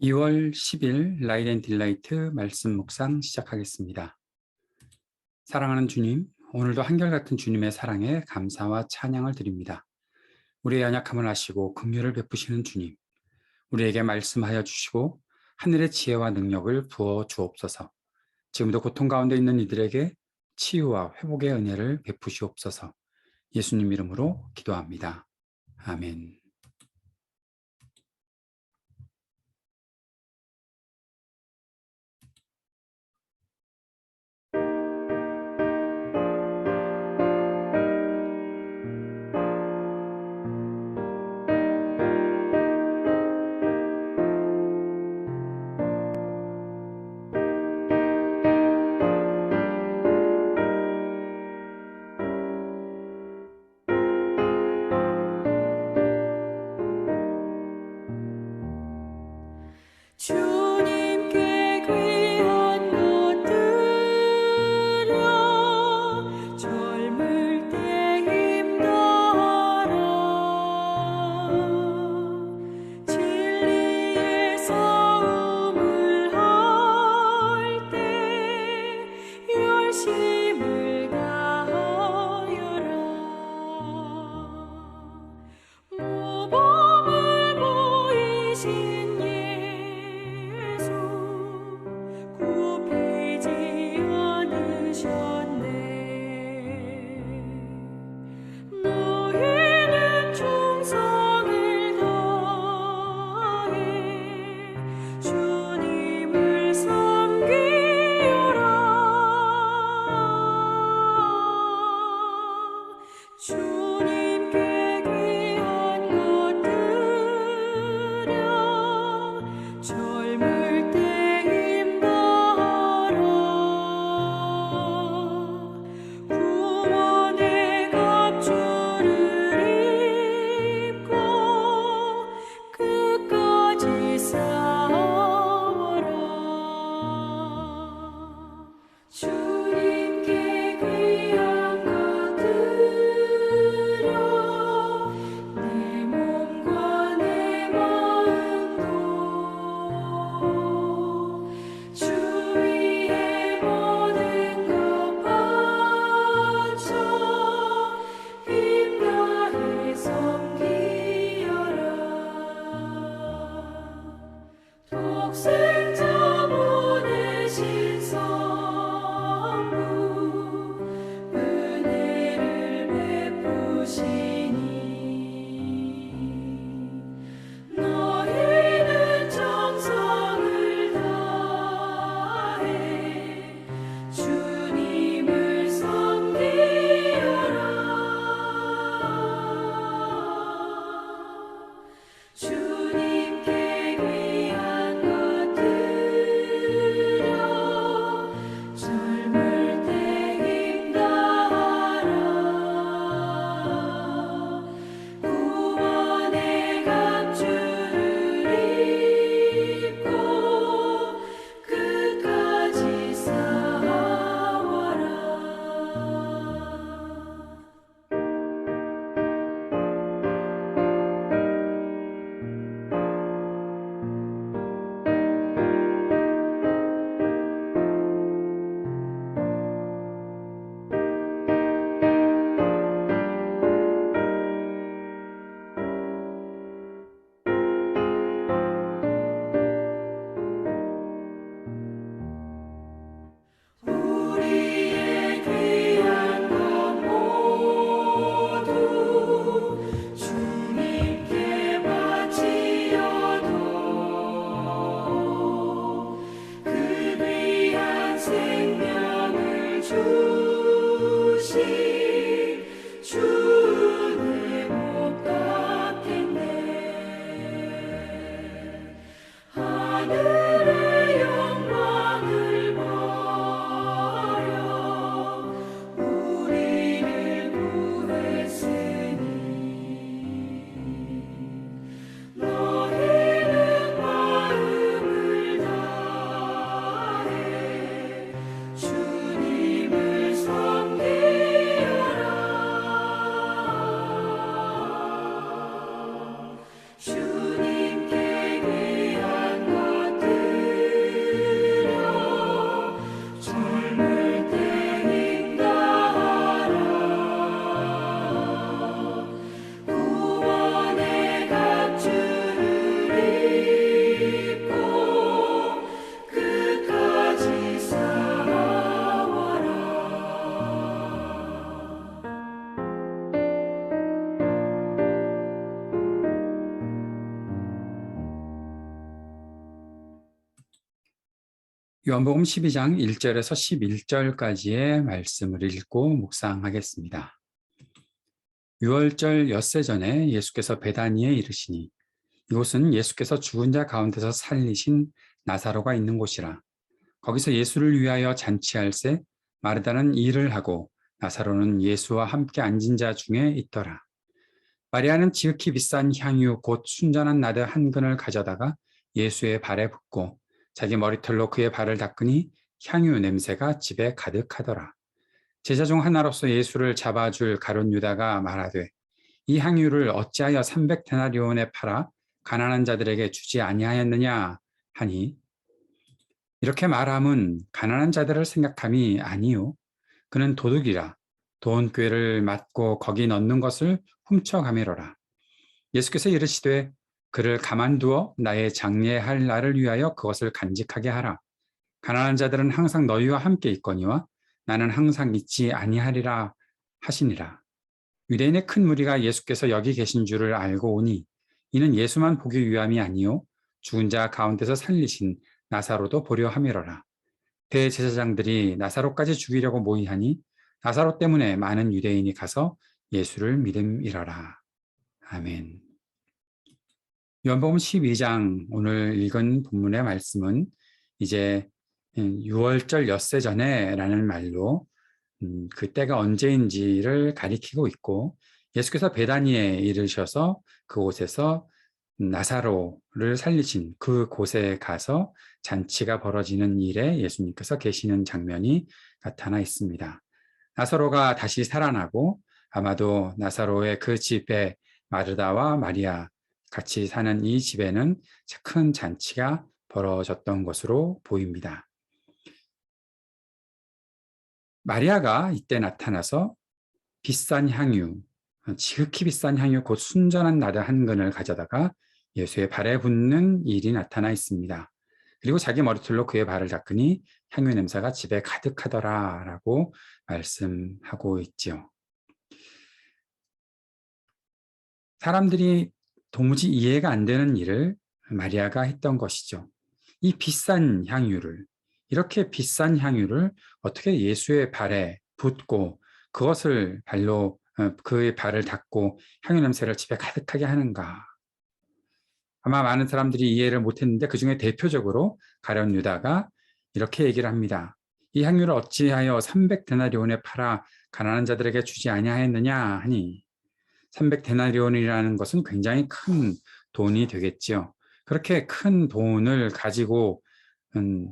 2월 10일 라이트 앤 딜라이트 말씀 묵상 시작하겠습니다. 사랑하는 주님, 오늘도 한결같은 주님의 사랑에 감사와 찬양을 드립니다. 우리의 연약함을 아시고 긍휼을 베푸시는 주님, 우리에게 말씀하여 주시고 하늘의 지혜와 능력을 부어 주옵소서. 지금도 고통 가운데 있는 이들에게 치유와 회복의 은혜를 베푸시옵소서. 예수님 이름으로 기도합니다. 아멘. 주님께 귀한 것들여 젊을 때 힘다하라. 진리의 싸움을 할 때 열심을 다하여라. 모범을 보이신 굽히지 않으셨네. 너희는 충성을 다해 주님을 섬기여라. 주님께 귀한 것들여 젊을 때 힘다하라. 구원의 갑주를 입고 끝까지 싸워라. 주님께 귀한 것들여 내 몸과 내 마음도 주 위에 모든 것 바쳐 힘다해 섬기여라. 독생자 보내신 성부 은혜를 베푸시니 너희는 정성을 다해 주님을 섬기여라. 주님께 귀한 것들여 젊을 때 힘다하라. 구원의 갑주를 입고 끝까지 싸워라. 우리의 귀한 것 모두 주님께 바치어도 그 귀한 생명을 주신 주는 못 갚겠네. 하늘의 영광을 버려 우리를 구했으니 너희는 마음을 다해 주님을 요한복음 12장 1절에서 11절까지의 말씀을 읽고 묵상하겠습니다. 6월절 엿새 전에 예수께서 베다니에 이르시니 이곳은 예수께서 죽은 자 가운데서 살리신 나사로가 있는 곳이라. 거기서 예수를 위하여 잔치할새 마르다는 일을 하고 나사로는 예수와 함께 앉은 자 중에 있더라. 마리아는 지극히 비싼 향유 곧 순전한 나드 한 근을 가져다가 예수의 발에 붓고 자기 머리털로 그의 발을 닦으니 향유 냄새가 집에 가득하더라. 제자 중 하나로서 예수를 잡아줄 가룟 유다가 말하되 이 향유를 어찌하여 300데나리온에 팔아 가난한 자들에게 주지 아니하였느냐 하니 이렇게 말함은 가난한 자들을 생각함이 아니요 그는 도둑이라 돈꾀를 맞고 거기 넣는 것을 훔쳐가매로라. 예수께서 이르시되 그를 가만두어 나의 장례할 날을 위하여 그것을 간직하게 하라. 가난한 자들은 항상 너희와 함께 있거니와 나는 항상 있지 아니하리라 하시니라. 유대인의 큰 무리가 예수께서 여기 계신 줄을 알고 오니 이는 예수만 보기 위함이 아니요 죽은 자 가운데서 살리신 나사로도 보려 함이로라. 대제사장들이 나사로까지 죽이려고 모의하니 나사로 때문에 많은 유대인이 가서 예수를 믿음이러라. 아멘. 요한복음 12장 오늘 읽은 본문의 말씀은 이제 6월절 엿새 전에라는 말로 그 때가 언제인지를 가리키고 있고 예수께서 베다니에 이르셔서 그곳에서 나사로를 살리신 그곳에 가서 잔치가 벌어지는 일에 예수님께서 계시는 장면이 나타나 있습니다. 나사로가 다시 살아나고 아마도 나사로의 그 집에 마르다와 마리아 같이 사는 이 집에는 큰 잔치가 벌어졌던 것으로 보입니다. 마리아가 이때 나타나서 비싼 향유, 지극히 비싼 향유 곧 순전한 나드 한 근을 가져다가 예수의 발에 붓는 일이 나타나 있습니다. 그리고 자기 머리털로 그의 발을 닦으니 향유 냄새가 집에 가득하더라라고 말씀하고 있지요. 사람들이 도무지 이해가 안 되는 일을 마리아가 했던 것이죠. 이 비싼 향유를, 이렇게 비싼 향유를 어떻게 예수의 발에 붓고 그것을 발로 그의 발을 닦고 향유 냄새를 집에 가득하게 하는가? 아마 많은 사람들이 이해를 못했는데 그 중에 대표적으로 가룟 유다가 이렇게 얘기를 합니다. 이 향유를 어찌하여 300데나리온에 팔아 가난한 자들에게 주지 아니하였느냐 하니 300데나리온이라는 것은 굉장히 큰 돈이 되겠지요. 그렇게 큰 돈을 가지고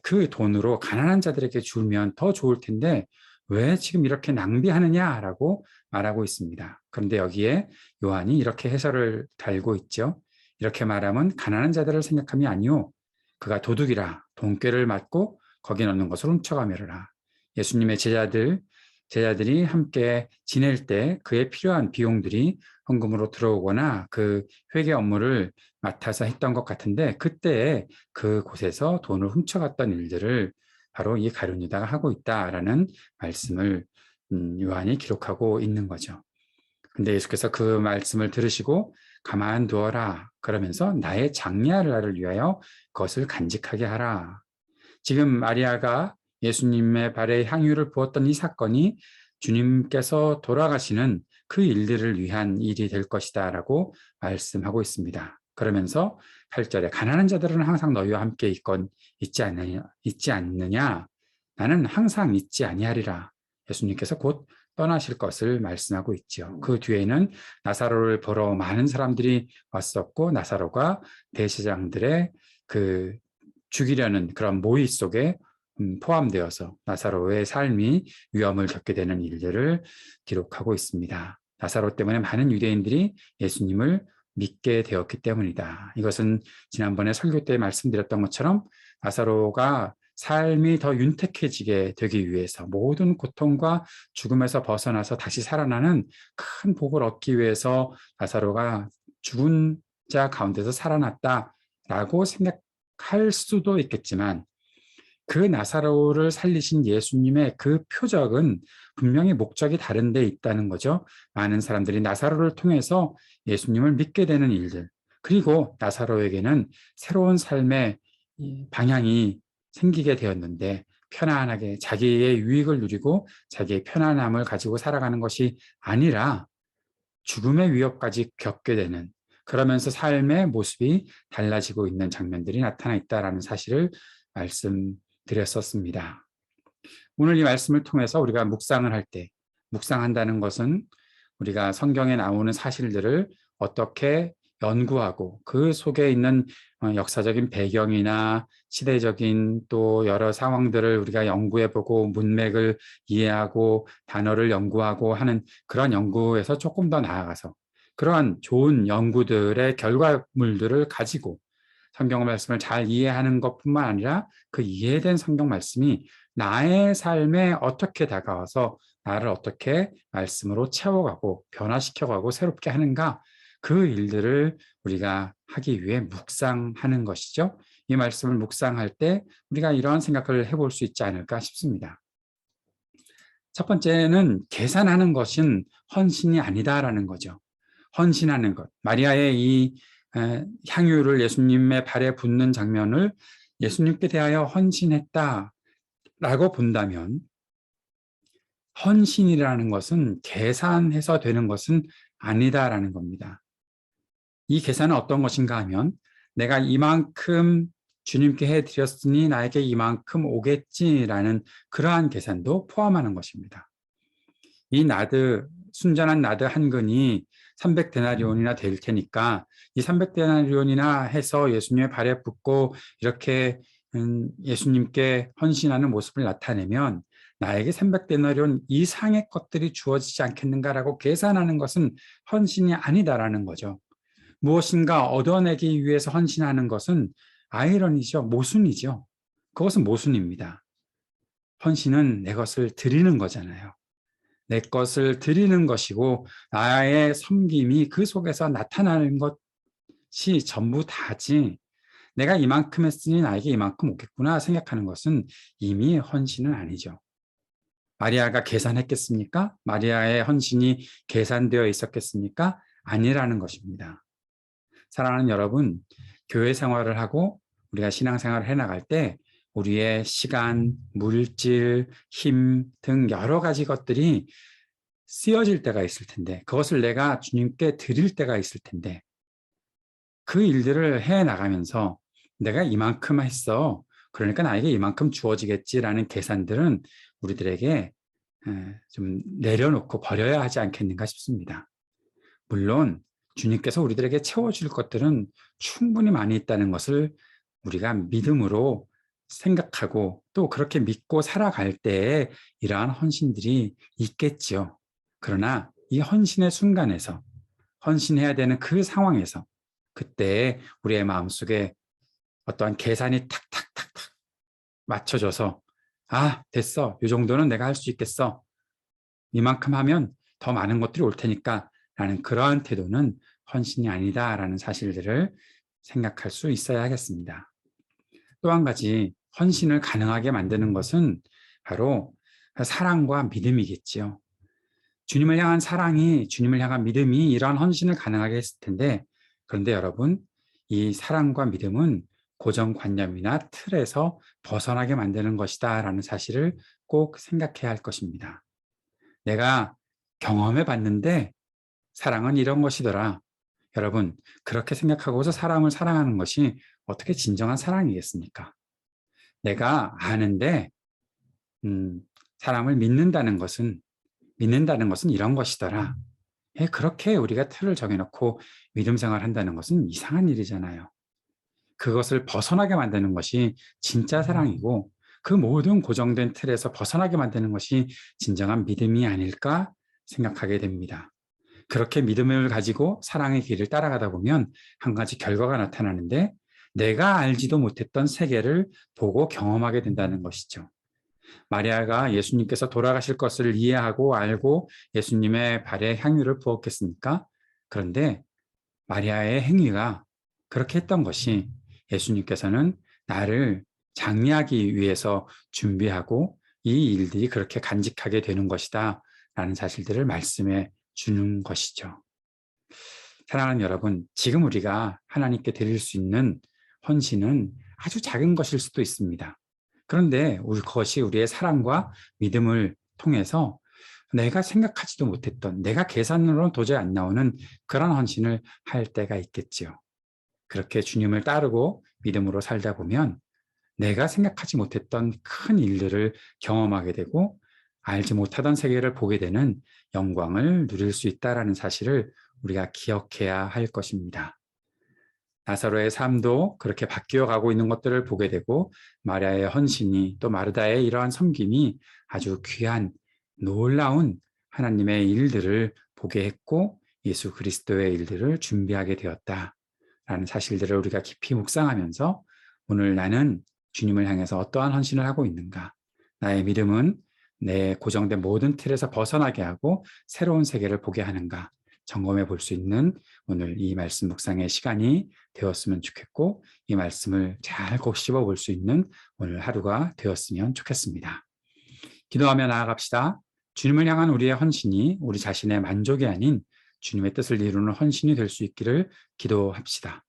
그 돈으로 가난한 자들에게 주면 더 좋을 텐데 왜 지금 이렇게 낭비하느냐라고 말하고 있습니다. 그런데 여기에 요한이 이렇게 해설을 달고 있죠. 이렇게 말하면 가난한 자들을 생각함이 아니요 그가 도둑이라 돈꾀를 맞고 거기 넣는 것을 훔쳐가매라. 예수님의 제자들이 함께 지낼 때 그에 필요한 비용들이 헌금으로 들어오거나 그 회계 업무를 맡아서 했던 것 같은데 그때에 그곳에서 돈을 훔쳐갔던 일들을 바로 이 가룟 유다가 하고 있다라는 말씀을 요한이 기록하고 있는 거죠. 근데 예수께서 그 말씀을 들으시고 가만두어라 그러면서 나의 장례할 날을 위하여 그것을 간직하게 하라. 지금 마리아가 예수님의 발에 향유를 부었던 이 사건이 주님께서 돌아가시는 그 일들을 위한 일이 될 것이다 라고 말씀하고 있습니다. 그러면서 8절에 가난한 자들은 항상 너희와 함께 있지 않느냐 나는 항상 있지 아니하리라. 예수님께서 곧 떠나실 것을 말씀하고 있죠. 그 뒤에는 나사로를 보러 많은 사람들이 왔었고 나사로가 대제사장들의 그 죽이려는 그런 모의 속에 포함되어서 나사로의 삶이 위험을 겪게 되는 일들을 기록하고 있습니다. 나사로 때문에 많은 유대인들이 예수님을 믿게 되었기 때문이다. 이것은 지난번에 설교 때 말씀드렸던 것처럼 나사로가 삶이 더 윤택해지게 되기 위해서 모든 고통과 죽음에서 벗어나서 다시 살아나는 큰 복을 얻기 위해서 나사로가 죽은 자 가운데서 살아났다라고 생각할 수도 있겠지만 그 나사로를 살리신 예수님의 그 표적은 분명히 목적이 다른 데 있다는 거죠. 많은 사람들이 나사로를 통해서 예수님을 믿게 되는 일들, 그리고 나사로에게는 새로운 삶의 방향이 생기게 되었는데 편안하게 자기의 유익을 누리고 자기의 편안함을 가지고 살아가는 것이 아니라 죽음의 위협까지 겪게 되는, 그러면서 삶의 모습이 달라지고 있는 장면들이 나타나 있다는 사실을 말씀드렸었습니다. 오늘 이 말씀을 통해서 우리가 묵상을 할 때, 묵상한다는 것은 우리가 성경에 나오는 사실들을 어떻게 연구하고 그 속에 있는 역사적인 배경이나 시대적인 또 여러 상황들을 우리가 연구해보고 문맥을 이해하고 단어를 연구하고 하는 그런 연구에서 조금 더 나아가서 그러한 좋은 연구들의 결과물들을 가지고 성경 말씀을 잘 이해하는 것뿐만 아니라 그 이해된 성경 말씀이 나의 삶에 어떻게 다가와서 나를 어떻게 말씀으로 채워가고 변화시켜가고 새롭게 하는가, 그 일들을 우리가 하기 위해 묵상하는 것이죠. 이 말씀을 묵상할 때 우리가 이러한 생각을 해볼 수 있지 않을까 싶습니다. 첫 번째는 계산하는 것은 헌신이 아니다라는 거죠. 헌신하는 것. 마리아의 이 향유를 예수님의 발에 붓는 장면을 예수님께 대하여 헌신했다라고 본다면, 헌신이라는 것은 계산해서 되는 것은 아니다라는 겁니다. 이 계산은 어떤 것인가 하면, 내가 이만큼 주님께 해드렸으니 나에게 이만큼 오겠지라는 그러한 계산도 포함하는 것입니다. 이 순전한 나드 한 근이 300데나리온이나 될 테니까 이 300데나리온이나 해서 예수님의 발에 붓고 이렇게 예수님께 헌신하는 모습을 나타내면 나에게 300데나리온 이상의 것들이 주어지지 않겠는가라고 계산하는 것은 헌신이 아니다라는 거죠. 무엇인가 얻어내기 위해서 헌신하는 것은 아이러니죠. 모순이죠. 그것은 모순입니다. 헌신은 내 것을 드리는 거잖아요. 내 것을 드리는 것이고 나의 섬김이 그 속에서 나타나는 것이 전부 다지, 내가 이만큼 했으니 나에게 이만큼 오겠구나 생각하는 것은 이미 헌신은 아니죠. 마리아가 계산했겠습니까? 마리아의 헌신이 계산되어 있었겠습니까? 아니라는 것입니다. 사랑하는 여러분, 교회 생활을 하고 우리가 신앙생활을 해나갈 때 우리의 시간, 물질, 힘 등 여러 가지 것들이 쓰여질 때가 있을 텐데, 그것을 내가 주님께 드릴 때가 있을 텐데, 그 일들을 해나가면서 내가 이만큼 했어, 그러니까 나에게 이만큼 주어지겠지라는 계산들은 우리들에게 좀 내려놓고 버려야 하지 않겠는가 싶습니다. 물론 주님께서 우리들에게 채워줄 것들은 충분히 많이 있다는 것을 우리가 믿음으로 생각하고 또 그렇게 믿고 살아갈 때에 이러한 헌신들이 있겠지요. 그러나 이 헌신의 순간에서, 헌신해야 되는 그 상황에서, 그때 우리의 마음속에 어떠한 계산이 탁탁탁탁 맞춰져서, 아, 됐어, 이 정도는 내가 할 수 있겠어, 이만큼 하면 더 많은 것들이 올 테니까 라는 그러한 태도는 헌신이 아니다라는 사실들을 생각할 수 있어야 하겠습니다. 또 한 가지, 헌신을 가능하게 만드는 것은 바로 사랑과 믿음이겠지요. 주님을 향한 사랑이, 주님을 향한 믿음이 이러한 헌신을 가능하게 했을 텐데, 그런데 여러분, 이 사랑과 믿음은 고정관념이나 틀에서 벗어나게 만드는 것이다 라는 사실을 꼭 생각해야 할 것입니다. 내가 경험해 봤는데 사랑은 이런 것이더라. 여러분, 그렇게 생각하고서 사람을 사랑하는 것이 어떻게 진정한 사랑이겠습니까? 내가 아는데 사람을 믿는다는 것은 이런 것이더라. 그렇게 우리가 틀을 정해놓고 믿음 생활한다는 것은 이상한 일이잖아요. 그것을 벗어나게 만드는 것이 진짜 사랑이고, 그 모든 고정된 틀에서 벗어나게 만드는 것이 진정한 믿음이 아닐까 생각하게 됩니다. 그렇게 믿음을 가지고 사랑의 길을 따라가다 보면 한 가지 결과가 나타나는데, 내가 알지도 못했던 세계를 보고 경험하게 된다는 것이죠. 마리아가 예수님께서 돌아가실 것을 이해하고 알고 예수님의 발에 향유를 부었겠습니까? 그런데 마리아의 행위가 그렇게 했던 것이 예수님께서는 나를 장례하기 위해서 준비하고 이 일들이 그렇게 간직하게 되는 것이다 라는 사실들을 말씀해 주는 것이죠. 사랑하는 여러분, 지금 우리가 하나님께 드릴 수 있는 헌신은 아주 작은 것일 수도 있습니다. 그런데 그것이 우리의 사랑과 믿음을 통해서 내가 생각하지도 못했던, 내가 계산으로는 도저히 안 나오는 그런 헌신을 할 때가 있겠지요. 그렇게 주님을 따르고 믿음으로 살다 보면 내가 생각하지 못했던 큰 일들을 경험하게 되고 알지 못하던 세계를 보게 되는 영광을 누릴 수 있다는 사실을 우리가 기억해야 할 것입니다. 나사로의 삶도 그렇게 바뀌어 가고 있는 것들을 보게 되고 마리아의 헌신이 또 마르다의 이러한 섬김이 아주 귀한 놀라운 하나님의 일들을 보게 했고 예수 그리스도의 일들을 준비하게 되었다라는 사실들을 우리가 깊이 묵상하면서 오늘 나는 주님을 향해서 어떠한 헌신을 하고 있는가? 나의 믿음은 내 고정된 모든 틀에서 벗어나게 하고 새로운 세계를 보게 하는가? 점검해 볼 수 있는 오늘 이 말씀 묵상의 시간이 되었으면 좋겠고 이 말씀을 잘 곱씹어 볼 수 있는 오늘 하루가 되었으면 좋겠습니다. 기도하며 나아갑시다. 주님을 향한 우리의 헌신이 우리 자신의 만족이 아닌 주님의 뜻을 이루는 헌신이 될 수 있기를 기도합시다.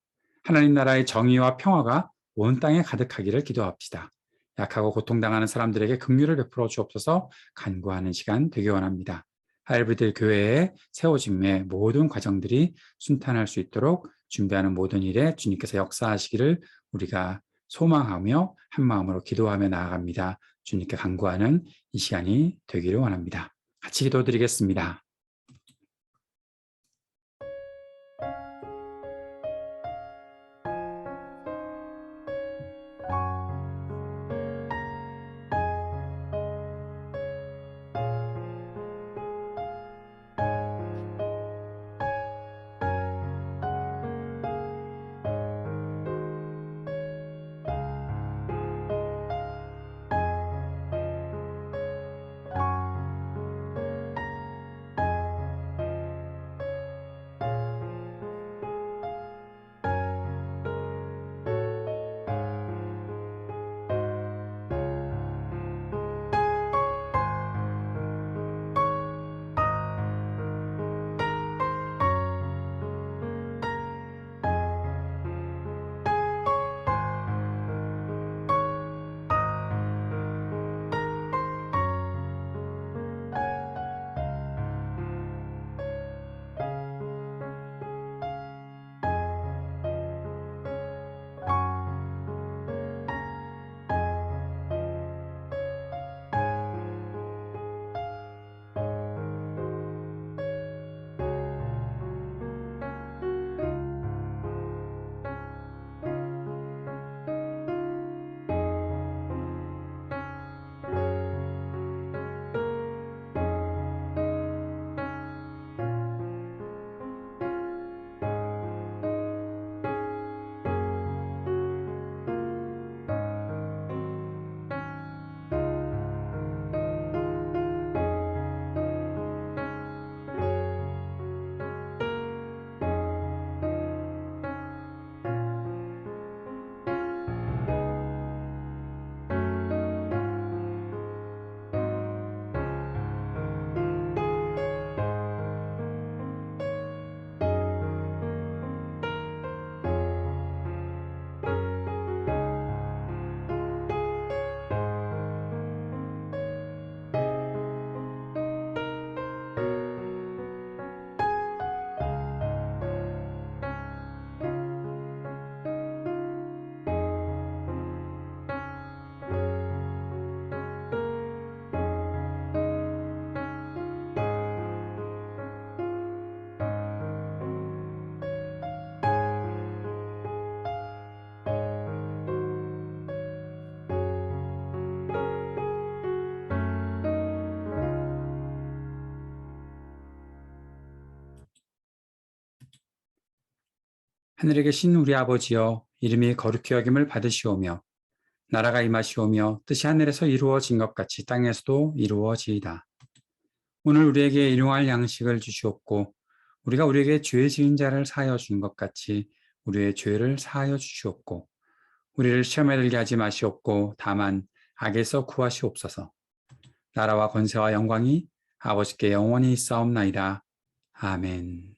하나님 나라의 정의와 평화가 온 땅에 가득하기를 기도합시다. 약하고 고통당하는 사람들에게 긍휼을 베풀어 주옵소서. 간구하는 시간 되기 원합니다. 하이브리드 교회에 세워짐의 모든 과정들이 순탄할 수 있도록 준비하는 모든 일에 주님께서 역사하시기를 우리가 소망하며 한 마음으로 기도하며 나아갑니다. 주님께 간구하는 이 시간이 되기를 원합니다. 같이 기도드리겠습니다. 하늘에 계신 우리 아버지여, 이름이 거룩히 여김을 받으시오며 나라가 임하시오며 뜻이 하늘에서 이루어진 것 같이 땅에서도 이루어지이다. 오늘 우리에게 일용할 양식을 주시옵고 우리가 우리에게 죄 지은 자를 사하여 준 것 같이 우리의 죄를 사하여 주시옵고 우리를 시험에 들게 하지 마시옵고 다만 악에서 구하시옵소서. 나라와 권세와 영광이 아버지께 영원히 있사옵나이다. 아멘.